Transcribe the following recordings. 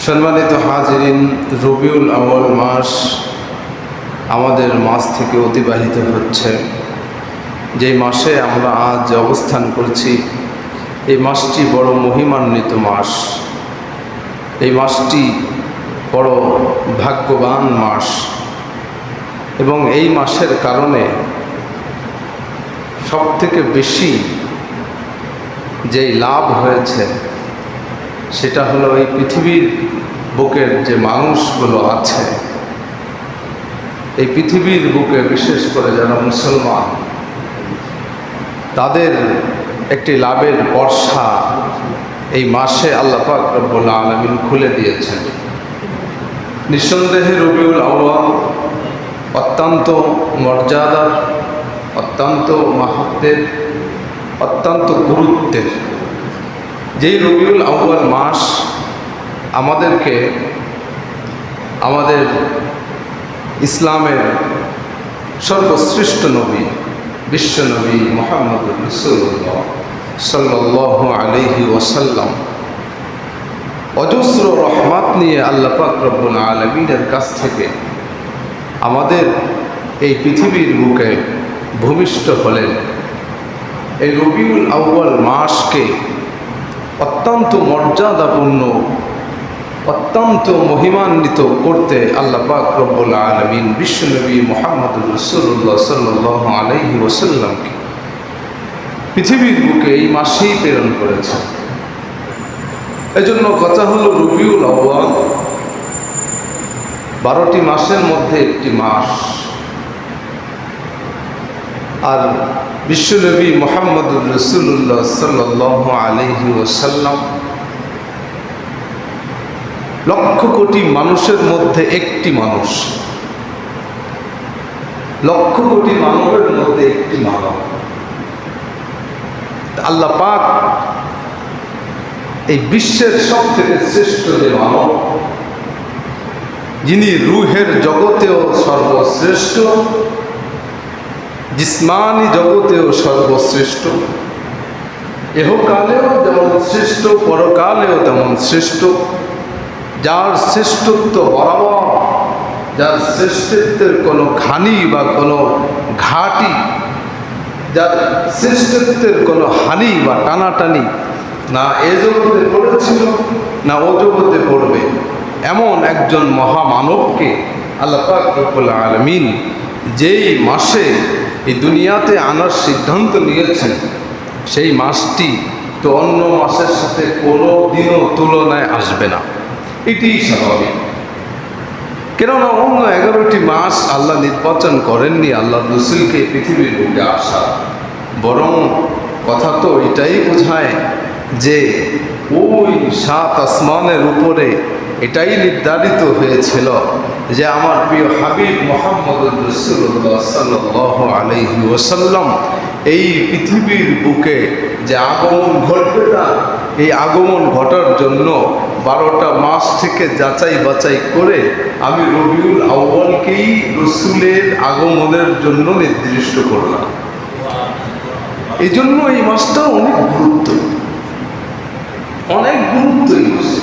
সম্মানিত হাজিরিন, রবিউল আউয়াল মাস আমাদের মাস থেকে অতিবাহিত হচ্ছে। যেই মাসে আমরা আজ অবস্থান করছি, এই মাসটি বড় মহিমান্বিত মাস। এই মাসটি বড় ভাগ্যবান মাস এবং এই মাসের কারণে সবথেকে বেশি যেই লাভ হয়েছে সেটা হলো এই পৃথিবীর বুকের যে মানুষগুলো আছে, এই পৃথিবীর বুকে বিশেষ করে যারা মুসলমান, তাদের একটি লাভের বর্ষা এই মাসে আল্লাহ পাক রব্বুল আলামিন খুলে দিয়েছেন। নিঃসন্দেহে রবিউল আউয়াল অত্যন্ত মর্যাদার, অত্যন্ত মাহাত্ম্যের, অত্যন্ত গুরুত্বের। যেই রবিউল আউয়াল মাস আমাদেরকে আমাদের ইসলামের সর্বশ্রেষ্ঠ নবী, বিশ্বনবী মুহাম্মদুর রাসূলুল্লাহ সাল্লাল্লাহু আলাইহি ওয়াসাল্লাম অজস্র রহমত নিয়ে আল্লাহ পাক রব্বুল আলামিনের কাছ থেকে আমাদের এই পৃথিবীর বুকে ভূমিষ্ঠ হলেন। এই রবিউল আউয়াল মাসকে অত্যন্ত মর্যাদাপূর্ণ, অত্যন্ত মহিমান্বিত করতে আল্লাহ পাক রব্বুল আলামিন বিশ্বনবী মুহাম্মদুর রাসূলুল্লাহ সাল্লাল্লাহু আলাইহি ওয়াসাল্লামকে পৃথিবীর বুকে এই মাসেই প্রেরণ করেছেন। এজন্য কথা হলো রবিউল আউয়াল 12টি মাসের মধ্যে একটি মাস। আর বিশ্বনবী মুহাম্মদুর রাসূলুল্লাহ সাল্লাল্লাহু আলাইহি ওয়াসাল্লাম লক্ষ কোটি মানুষের মধ্যে একটি মানুষ, লক্ষ কোটি মানবের মধ্যে একটি মানব। আল্লাহ পাক এই বিশ্বের সব থেকে শ্রেষ্ঠ যে মানব, যিনি রুহের জগতেও সর্বশ্রেষ্ঠ, জিসমানি জগতেও সর্বশ্রেষ্ঠ, এহকালেও যেমন শ্রেষ্ঠ, পরকালেও তেমন শ্রেষ্ঠ, যার শ্রেষ্ঠত্ব বরাবর, যার শ্রেষ্ঠত্বের কোনো খানি বা কোনো ঘাটি, যার শ্রেষ্ঠত্বের কোনো হানি বা টানাটানি না এ জগতে পড়েছিল না ও জগতে পড়বে, এমন একজন মহামানবকে আল্লাহ পাক রব্বুল আলামিন যেই মাসে এই দুনিয়াতে আনার সিদ্ধান্ত নিয়েছেন, সেই মাসটি তো অন্য মাসের সাথে কোনো দিনও তুলনায় আসবে না। এটি স্বাভাবিক। কেননা অন্য 11টি মাস আল্লাহ নির্বাচন করেননি আল্লাহ রসুলকে পৃথিবীর বুকে আসা। বরং কথা তো এটাই বোঝায় যে ওই 7 আসমানের উপরে এটাই নির্ধারিত হয়েছিল যে আমার প্রিয় হাবিব মুহাম্মদুর রাসূলুল্লাহ সাল্লাল্লাহু আলাইহি ওয়াসাল্লাম এই পৃথিবীর বুকে যে আগমন ঘটবে, না এই আগমন ঘটার জন্য 12টা মাস থেকে যাচাই বাছাই করে আমি রবিউল আউয়ালকেই রসুলের আগমনের জন্য নির্দিষ্ট করলাম। এই জন্য এই মাসটা অনেক গুরুত্ব, অনেক গুরুত্ব এই মাসে,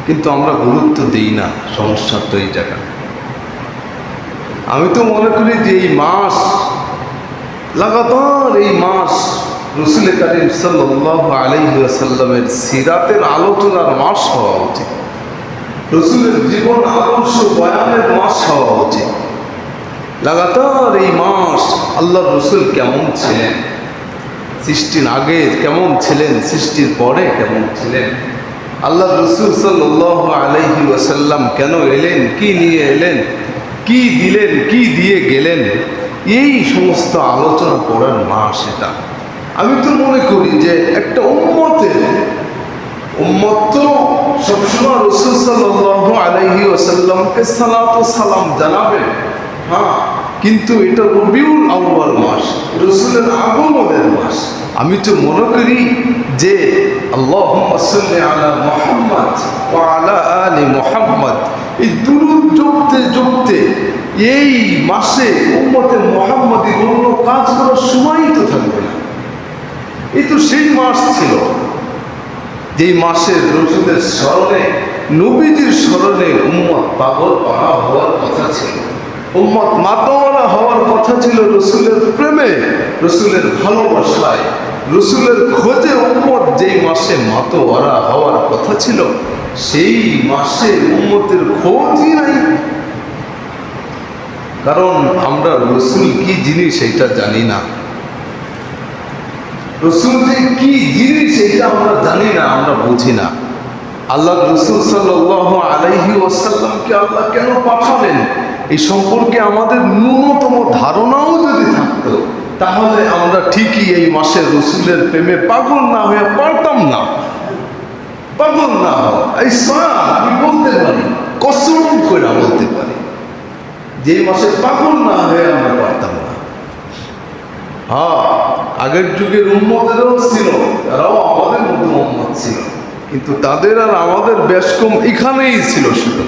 কিন্তু আমরা গুরুত্ব দিই না। সমস্যা তো এই জায়গা। আমি তো মনে করি যে এই মাস লাগাতার, এই মাস রাসূল কারীম সাল্লাল্লাহু আলাইহি ওয়াসাল্লামের সিরাতের আলোচনার মাস হওয়া উচিত, রাসূলের জীবন আদর্শ বয়ানের মাস হওয়া উচিত। লাগাতার এই মাস আল্লাহ রসুল কেমন ছিলেন, সৃষ্টির আগে কেমন ছিলেন, সৃষ্টির পরে কেমন ছিলেন, আল্লাহ রসুল সাল্লাল্লাহু আলাইহি ওয়াসাল্লাম কেন এলেন, কি নিয়ে এলেন, কি দিলেন, কি দিয়ে গেলেন, এই সমস্ত আলোচনা করার মাস এটা। আমি তো মনে করি যে একটা উম্মত তো সবসময় রাসূল সাল্লাল্লাহু আলাইহি ওয়াসাল্লামকে সালাত ও সালাম জানাবেন, হ্যাঁ, কিন্তু এটা রবিউল আউয়াল মাস, রাসূলের আগমনের মাস। আমি তো মনে করি যে আল্লাহুম্মা সাল্লি আলা মুহাম্মদ ওয়া আলা আলি মুহাম্মদ, এই দুরূদ জপতে জপতে এই মাসে উম্মতে মুহাম্মাদির অন্য কাজ করার সময়ই তো থাকবে না। এই তো সেই মাস ছিল। যেই মাসে রসুলের স্মরণে, নবীজির স্মরণে উম্মত পাগল পাড়া হওয়ার কথা ছিল, উম্মত মাতোয়ারা হওয়ার কথা ছিল। রসুলের প্রেমে, রসুলের ভালোবাসায়, রসুলের খোঁজে উম্মত যেই মাসে মাতোয়ারা হওয়ার কথা ছিল, সেই মাসে উম্মতের খোঁজই নাই। কারণ আমরা রসুল কি জিনিস এটা জানি না, রসুল যে কি জিনিস এটা আমরা জানি না, আমরা বুঝি না। আল্লাহ রসুল সাল্লাল্লাহু আলাইহি ওয়াসাল্লামকে আল্লাহ কেন পাঠালেন, এই সম্পর্কে আমাদের ন্যূনতম ধারণাও যদি থাকতো, তাহলে আমরা ঠিকই এই মাসে রসুলের প্রেমে পাগল না হয়ে পারতাম না। পাগল না হয় এই আমি বলতে পারি, কসম করে বলতে পারি, যে মাসে পাগল না হয়ে আমরা পারতাম না। হ্যাঁ, আগের যুগের উম্মতেরও ছিল, তারাও আমাদের মতো উম্মত ছিল, কিন্তু তাদের আর আমাদের বেশ কম এখানেই ছিল। শুধু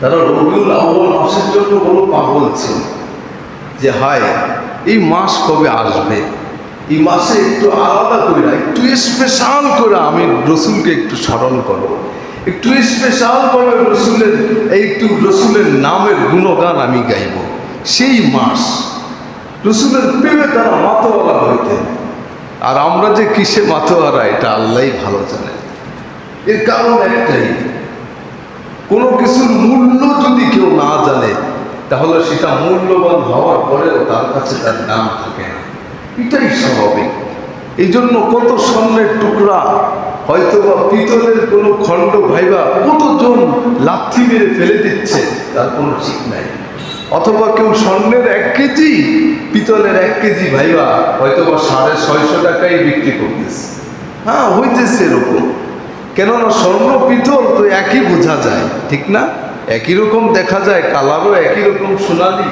তারা রবিউল আউয়াল মাসের জন্য বড় পাগল ছিল, যে হায় এই মাস কবে আসবে, এই মাসে একটু আলাদা করে, একটু স্পেশাল করে আমি রসুলকে একটু স্মরণ করবো, একটু স্পেশাল করে রসুলের একটু রসুলের নামের গুণগান আমি গাইব। সেই মাস রসুলের প্রেমে তারা মাতোয়ারা হইতেন। আর আমরা যে কিসে মাতোয়ারা এটা আল্লাহই ভালো জানে। এর কারণ একটাই, কোনো কিছুর মূল্য যদি কেউ না জানে, তাহলে সেটা মূল্যবান হওয়ার পরেও তার কাছে তার দাম থাকে না, এটাই স্বাভাবিক। এই জন্য কত স্বর্ণের টুকরা, হয়তো বা পিতলের কোনো খণ্ড ভাইবা কতজন লাথি মেরে ফেলে দিচ্ছে, তার কোনো ঠিক নাই। অথবা কেউ স্বর্ণের 1 কেজি, পিতলের 1 কেজি ভাইবা হয়তো বা 650 টাকায় বিক্রি করতেছে। হ্যাঁ, হইতেছে এরকম। কেননা স্বর্ণ পিতল তো একই বোঝা যায়, ঠিক না? একই রকম দেখা যায়, কালারও একই রকম সোনালি।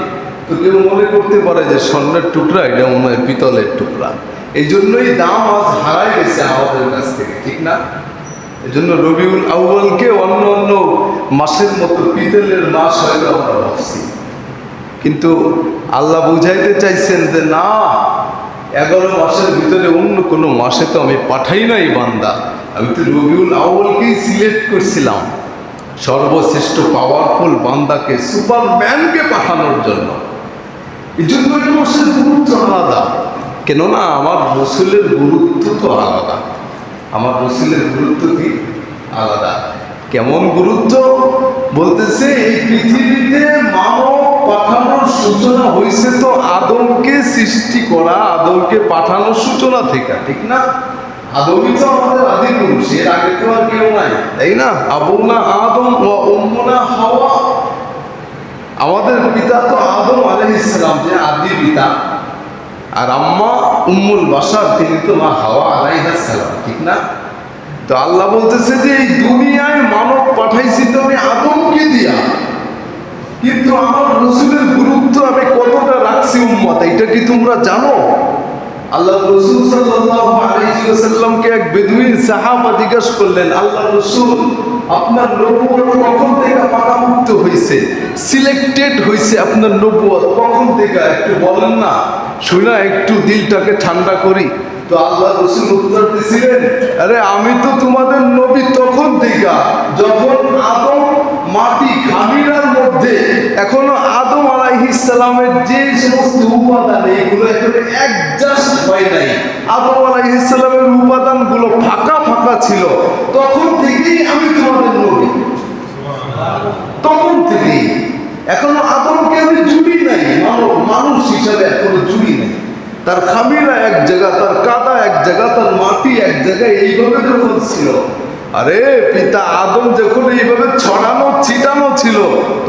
তো কেউ মনে করতে পারে যে স্বর্ণের টুকরা, এটা মনে হয় পিতলের টুকরা। এই জন্যই দাম আজ হারাই গেছে আমাদের কাছ থেকে, ঠিক না? এই জন্য রবিউল আউয়ালকে অন্য অন্য মাসের মতো পিতলের মাস হয়তো আমরা ভাবছি, কিন্তু আল্লাহ বুঝাইতে চাইছেন যে না, 11 মাসের ভিতরে অন্য কোনো মাসে তো আমি পাঠাই নাই বান্দা, আমি তো রবিউল আউয়ালকেই সিলেক্ট করছিলাম সর্বশ্রেষ্ঠ পাওয়ারফুল বান্দাকে, সুপারম্যানকে পাঠানোর জন্য। এই জন্য এই মাসের গুরুত্ব আলাদা। কেননা আমার রসুলের গুরুত্ব তো আলাদা, আমার রসুলের গুরুত্ব কি আলাদা। কেমন গুরুত্ব বলতেছে, এই পৃথিবীতে মানব পাঠানোর সূচনা হয়েছে তো আদমকে সৃষ্টি করা, আদমকে পাঠানোর সূচনা থেকে, ঠিক না? আদমই তো আমাদের আদি পুরুষ, এর আগে তো আর কেউ নাই, তাই না? আবুনা আদম ও উম্মুনা হাওয়া, আমাদের পিতা তো আদম আলাইহিস সালাম, যে আদি পিতা, আর আম্মা উম্মুল বাশার, তিনি তো মা হাওয়া আলাইহিস সালাম, ঠিক না? তো আল্লাহ বলতেছে যে এই দুনিয়ায় মানব পাঠাইছি তো আমি আদমকে দিয়া, কিন্তু আমার রসুলের গুরুত্ব আমি কতটা রাখছি উম্মত, এটা কি তোমরা জানো? আল্লাহ রসুল সাল্লাল্লাহু আলাইহি ওয়াসাল্লামকে এক বেদুইন সাহাবা জিজ্ঞাসা করলেন, আল্লাহ রসুল আপনার নবুয়ত কখন থেকে পাকাপোক্ত হয়েছে, সিলেক্টেড হয়েছে আপনার নবুয়ত কখন থেকে, একটু বলেন না, শুনা একটু দিলটাকে ঠান্ডা করি। তো আল্লাহ রসুল উত্তর দিয়েছিলেন, আরে আমি তো তোমাদের নবী তখন থেকে, যখন আদম মাটি খামিরার মধ্যে, এখনো আদম আলাইহিস সালামের যে সমস্ত উপাদান, এগুলো এখনো অ্যাডজাস্ট হয় নাই, আদম আলাইহিস সালামের উপাদানগুলো ফাঁকা ফাঁকা ছিল, তখন থেকেই আমি তোমাদের নবী, তখন থেকেই। এখনো আদমকে আমি জুড়ি নাই, মানুষ হিসাবে এখনো জুড়ি নাই। তার খামিরা এক জায়গা, তার কাদা এক জায়গা, তার মাটি এক জায়গায়, এইভাবে যখন ছিল, আরে পিতা আদম যখন এইভাবে ছড়ানো ছিটানো ছিল,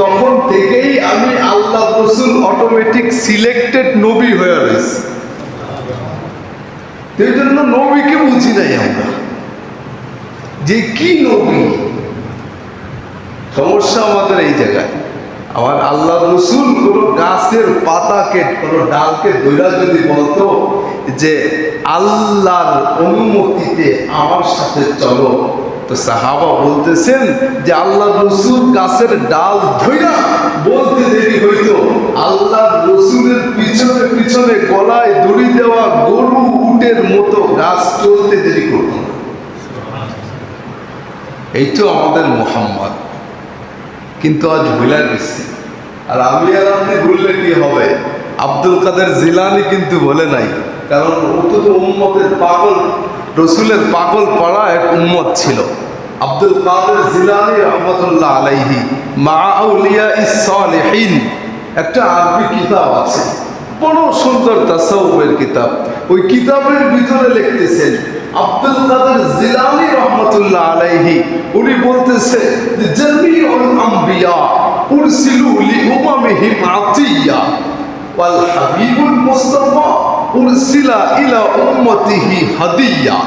তখন থেকেই আমি আল্লাহ রসুল অটোমেটিক সিলেক্টেড নবী হয়ে রয়েছি। এই জন্য নবীকে বুঝি নাই আমরা যে কি নবী। সমস্যা আমাদের এই জায়গায়। আমার আল্লাহ রসুল কোনো গাছের পাতাকে, কোনো ডালকে দৈরা যদি বলতো যে আল্লাহর অনুমতিতে আমার সাথে চলো, তো সাহাবা বলতেছেন যে আল্লাহ রসুল গাছের ডাল ধৈরা বলতে দেরি হইতো, আল্লাহ রসুলের পিছনে পিছনে গলায় দড়ি দেওয়া গরু উটের মতো গাছ চলতে দেরি করতো না। এই তো আমাদের মোহাম্মদ, কিন্তু আজ ভুলে গেছি। আর আমি আর আপনি ভুললে কি হবে? আব্দুল কাদের জিলানি কিন্তু বলে নাই, কারণ ও তো উম্মতের পাগল, রসুলের পাগল পড়া এক উম্মত ছিল। আব্দুল কাদের জিলানি রহমতুল্লাহ আলাইহি মা আউলিয়া ইস-সালিহিন একটা আরবি কিতাব আছে, বড় সুন্দর তাসাউফের কিতাব। ওই কিতাবের ভিতরে লিখতেছেন আব্দুল কাদের জিলানি রহমতুল্লাহ আলাইহি, উনি বলতেছে যে জামিউল আম্বিয়া উরসিলু লিউমামিহিম আতিয়া ওয়াল হাবিবুল মুস্তাফা উরসিলা ইলা উম্মতিহি হাদিয়া।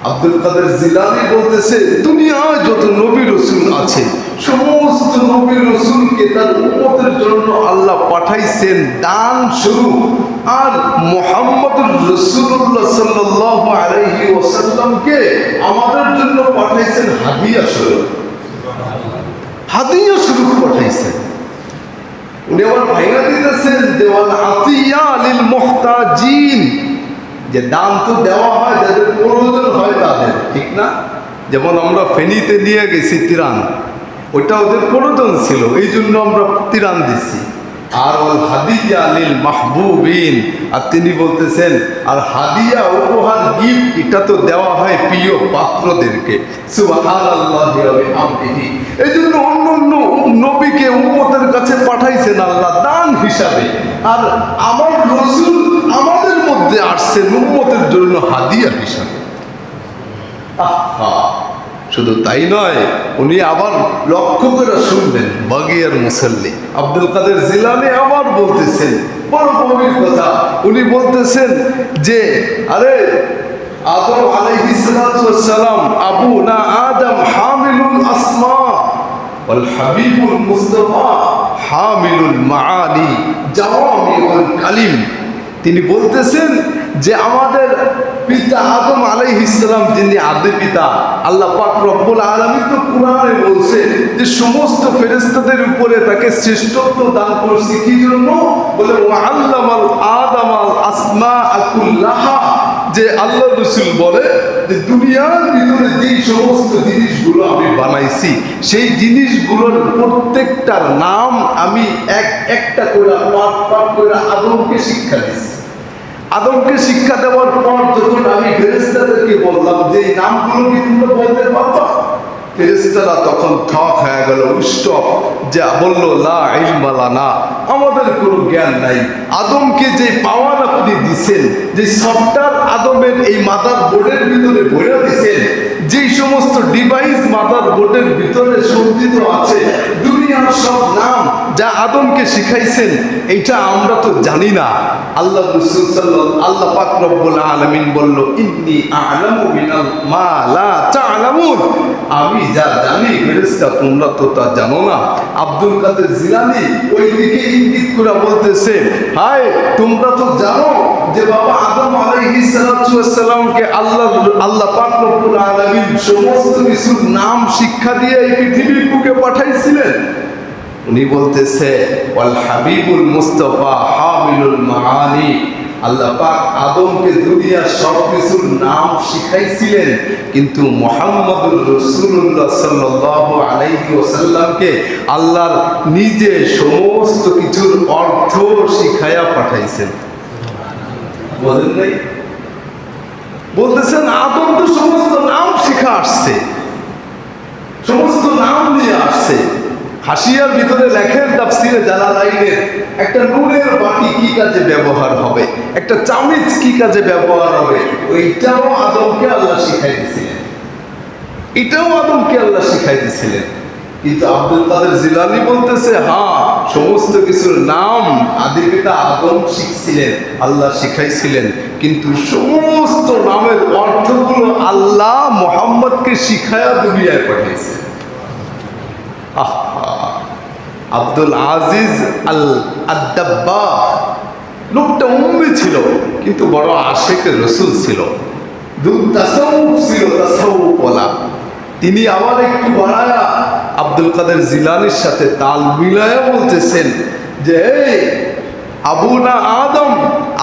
আব্দুল কাদের জিলানি বলতেছে দুনিয়ায় যত নবী রসুল আছে সমস্ত নবী রসুলকে তার উম্মতের জন্য আল্লাহ পাঠাইছেন দান স্বরূপ, আর মুহাম্মদুর রাসূলুল্লাহ সাল্লাল্লাহু আলাইহি ওয়াসাল্লামকে আমাদের জন্য পাঠাইছেন হাদিয়া স্বরূপ। হাদিয়া স্বরূপ পাঠাইছেন। উনি আবার ভাইরা দিতেছেন দেওয়াল আতিয়া লিল মুহতাজিন, যে দান তো দেওয়া হয় যাদের প্রয়োজন হয় তাদের, ঠিক না? যেমন আমরা ফেনীতে নিয়ে গেছি তিরান, ওইটা ওদের প্রয়োজন ছিল, এই জন্য আমরা তিরান দিছি। আর ওল হাদিয়া লিল মাহবুবিন, আর তিনি বলতেছেন আর হাদিয়া উপহার গিফট এটা তো দেওয়া হয় প্রিয় পাত্রদেরকে। সুবহানাল্লাহি ওয়া বিহামদিহি। এই জন্য অন্য অন্য নবীকে উম্মতের কাছে পাঠাইছেন আল্লাহ দান হিসাবে, আর আমার রসুল আমাদের মধ্যে আসছেন উম্মতের জন্য হাদিয়া হিসাবে। শুধু তাই নয়, উনি আবার লক্ষ্য করে শুনলেন বাগিয়ার মুসল্লি আব্দুল কাদের জিলানি আবার বলতেছেন বড় গভীর কথা। উনি বলতেছেন যে আরে আদম আলাইহিস সালাতু ওয়াস সালাম আবু না আদম হামিলুল আসমা ওয়াল হাবিবুল মুস্তাফা হামিলুল মাআনি জাওয়ামিউল কালিম। তিনি বলতেছেন যে আমাদের পিতা আদম আলাইহিস সালাম, যিনি আদি পিতা, আল্লাহ পাক রব্বুল আলামিন তো কুরআনে বলছে যে সমস্ত ফেরেশতাদের উপরে তাকে শ্রেষ্ঠত্ব দান করছে। কি জন্য? বলে ওয়া আল্লামাল আদামাল আসমাআ কুল্লাহা, যে আল্লাহ রাসূল বলে যে দুনিয়ার ভিতরে যেই সমস্ত জিনিসগুলো আমি বানাইছি সেই জিনিসগুলোর প্রত্যেকটার নাম আমি একটা করে পাঠ করে আদমকে শিক্ষা দিচ্ছি। আদমকে শিক্ষা দেওয়ার পর যখন আমি ফেরেশতাদেরকে বললাম যে এই নামগুলো কি তোমরা বলতে পারবা, ফেরেশতারা তখন থক হয়ে গেল, স্টপ, যা বললো লা ইলমা লানা, আমাদের কোনো জ্ঞান নাই। আদমকে যে পাওয়ার আপনি দিছেন, যে সফটওয়্যার আদমের এই মাদার বোর্ডের ভিতরে ভরে দিছেন, যেই সমস্ত ডিভাইস মাদার বোর্ডের ভিতরে সজ্জিত আছে দুনিয়ার সব নাম যা আদমকে শিখাইছেন, এটা আমরা তো জানি না। আল্লাহ রাসূল সাল্লাল্লাহু আল্লাহ পাক রব্বুল আলামিন বলল ইন্নী আ'লামু মিনাল মা লা তা'লামুন, আমি যা জানি ফেরেশতা তোমরা তো তা জানো না। আব্দুল কাদের জিলানী ওই দিকে ইঙ্গিত করে বলতেছে হায় তোমরা তো জানো যে বাবা আদম আলাইহিস সালাতু ওয়াস সালামকে আল্লাহ পাক রব্বুল আলামিন সমস্ত কিছুর নাম শিক্ষা দিয়ে এই পৃথিবীর বুকে পাঠাইছিলেন। উনি বলতেছে ওয়াল হাবিবুল মুস্তাফা হামিলুল মাআনি, আল্লাহ পাক আদমকে দুনিয়ার সব কিছুর নাম শিখাইছিলেন, কিন্তু মুহাম্মদুর রাসূলুল্লাহ সাল্লাল্লাহু আলাইহি ওয়াসাল্লামকে আল্লাহর নিজে সমস্ত কিছুর অর্থ শিখায়া পাঠাইছেন। বলেন নাই? বলতেছেন আদম তো সমস্ত নাম শিখা আসছে, সমস্ত নাম নিয়ে আসছে। হাসিয়ার ভিতরে লেখেন তাফসিরে জালালাইনের একটা নুনের বাটি কি কাজে ব্যবহার হবে, একটা চামচ কি কাজে ব্যবহার হবে, ওইটাও আদমকে আল্লাহ শিখাই দিয়েছিলেন, এটাও আদমকে আল্লাহ শিখাই দিয়েছিলেন। কিন্তু আব্দুল কাদের জিলানী বলতেছে হ্যাঁ সমস্ত কিছুর নাম আদি পিতা আদম শিখছিলেন, আল্লাহ শিখাইছিলেন, কিন্তু সমস্ত নামের অর্থগুলো আল্লাহ মুহাম্মদকে শিখায়া দুনিয়ায় পাঠিয়েছে। আব্দুল আজিজ আল আদ-দাব্বাহ লোকটা উম্মি ছিল কিন্তু বড় আশিক রাসূল ছিল, তাসাউফ ছিল, তাসাউফ ওয়ালা। তিনি আবার একটু বাড়ায়া আব্দুল কাদের জিলানীর সাথে তাল মিলায়া বলতেছেন যে আবু না আদম,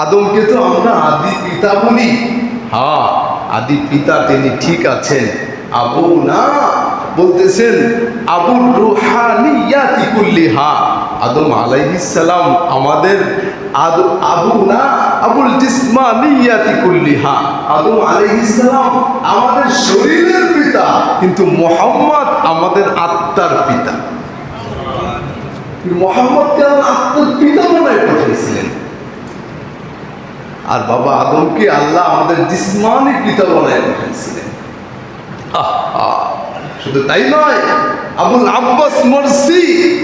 আদমকে তো আমরা আদি পিতা বলি। হ্যাঁ আদি পিতা তিনি ঠিক আছেন, আবু না বলতেছেন আবুর রুহানিয়াতি কুল্লিহা। আদম আলাইহিস সালাম আমাদের আবু না আবুল জিসমানিয়াতি কুল্লিহা। আদম আলাইহিস সালাম আমাদের শরীরের পিতা, কিন্তু মুহাম্মদ আমাদের আত্মার পিতা। মুহাম্মদকে আত্মার পিতা বানায় পাঠিয়েছিলেন, আর বাবা আদমকে আল্লাহ আমাদের জিসমানি পিতা বানায় পাঠিয়েছিলেন। শুধু তাই নয়, আবুল আব্বাস মরসি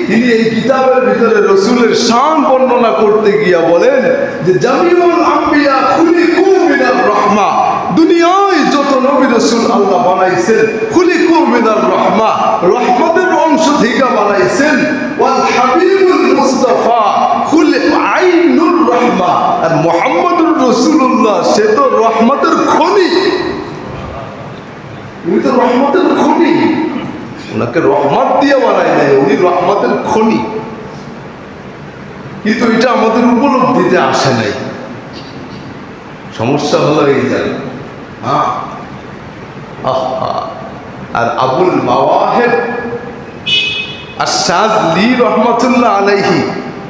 তিনি এই কিতাবের ভিতরে রসুলের শান বর্ণনা করতে গিয়া বলেন যে জামিউল আম্বিয়া খুলিকু মিনার রাহমা, দুনিয়ায় যত নবী রসুল আল্লাহ বানাইছেন খুলিকু মিনার রাহমা, রহমতের অংশ থেকে বানাইছেন। ওয়াল হাবিবুল মুস্তাফা আইনুর রাহমা, আর মুহাম্মদুর রাসূলুল্লাহ সে তো রহমতের খনি, উনি তো রহমতের খনি, ওনাকে রহমত দিয়ে বানায় নাই, উনি রহমতের খনি। কিন্তু এটা আমাদের উপলব্ধিতে আসে নাই, সমস্যা হলো এই জায়গা। হ্যাঁ, আর আবুল মাওয়াহিব আশ-শাযলি রহমাতুল্লাহ আলাইহি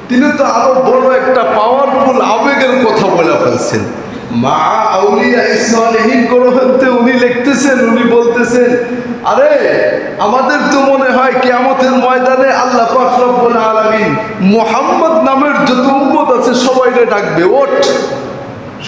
তিনি তো আরো বড় একটা পাওয়ারফুল আবেগের কথা বলে ফেলছেন। মা আউলিয়া সালেহীন গ্রন্থে উনি লিখতেছেন, উনি বলতেছেন আরে আমাদের তো মনে হয় কিয়ামতের ময়দানে আল্লাহ পাক রব্বুল আলামিন মুহাম্মদ নামের যত উম্মত আছে সবাইকে ডাকবে, ওঠ।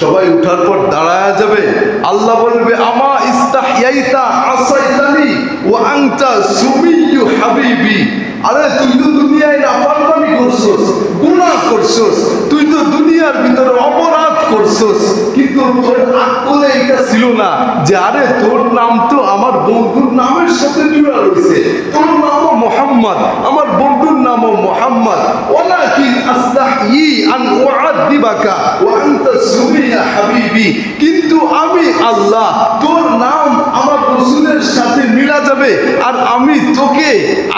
সবাই উঠার পর দাঁড়ায়া যাবে, আল্লাহ বলবে আমা ইস্তাহইয়াইতা আসাইতানি ওয়া আনতা সুমিয়্যু হাবিবি। আরে তুই তো দুনিয়ায় নাফরমানি করছস, গুনাহ করছস, তুই তো দুনিয়ার ভিতরে অপরাধ করছস, কিন্তু তোর আকলে এটা ছিল না যে আরে তোর নাম তো আমার বন্ধুর নামের সাথে জুড়া রয়েছে, তোর নামও মুহাম্মদ, আমার বন্ধুর নামও মুহাম্মদ। ওয়ালাকিন আস্তাহয়ি আন উআদ্দিবাকা ওয়া আনতা সুমিয়্যু হাবিবি, কিন্তু আমি আল্লাহ তোর নাম আমার রাসূলের সাথে মিলা যাবে আর আমি তোকে